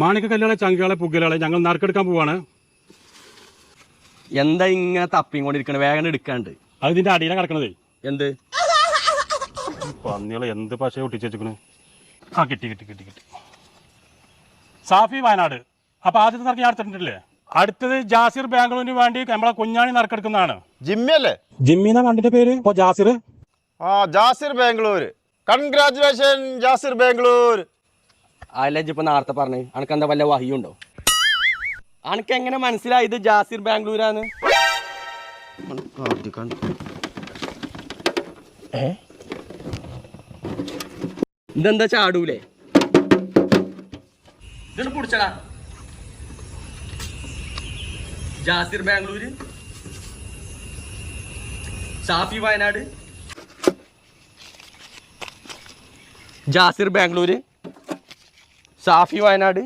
മാണിക്കക്കല്ലുകളെ ചങ്കുകളെ പുകലുകളെ ഞങ്ങൾ നറുക്കെടുക്കാൻ പോവാണ്. എന്താ ഇങ്ങനെ തപ്പിയും കൊണ്ടിരിക്കണ? വേഗം എടുക്കാണ്ട്. അത് ഇതിന്റെ അടിയിലാണ് കിടക്കണതേ. എന്ത് പന്നികളെ എന്ത് പശ ഒട്ടിച്ച് വെച്ചിക്കണ്? ആ കിട്ടി കിട്ടി കിട്ടി കിട്ടി. സാഫി വയനാട്. അപ്പൊ ആദ്യത്തെ നറുക്ക് ഞാൻ എടുത്തിട്ടില്ലേ? അടുത്തത് ജാസിർ ബാംഗ്ലൂരിന് വേണ്ടി നമ്മളെ കുഞ്ഞാണി നറുക്കെടുക്കുന്നതാണ്. ജിമ്മി അല്ലേ? ജിമ്മിന്ന കണ്ടിന്റെ പേര് ഇപ്പൊ ജാസിർ. ജാസിർ ബാംഗ്ലൂർ. കൺഗ്രാറ്റുലേഷൻ ജാസിർ ബാംഗ്ലൂർ. അല്ല ഇപ്പൊ നേരത്തെ പറഞ്ഞു അനക്ക് എന്താ വല്ല വഹിയുണ്ടോ? അനക്ക് എങ്ങനെ മനസ്സിലായത് ജാസിർ ബാംഗ്ലൂരാന്ന്? ഇതെന്താ ചാടൂലേ? ഇതൊന്ന് പിടിച്ചടാ. ജാസിർ ബാംഗ്ലൂര്, സാഫി വയനാട്. ജാസിർ ബാംഗ്ലൂര്, സാഫി വയനാട്.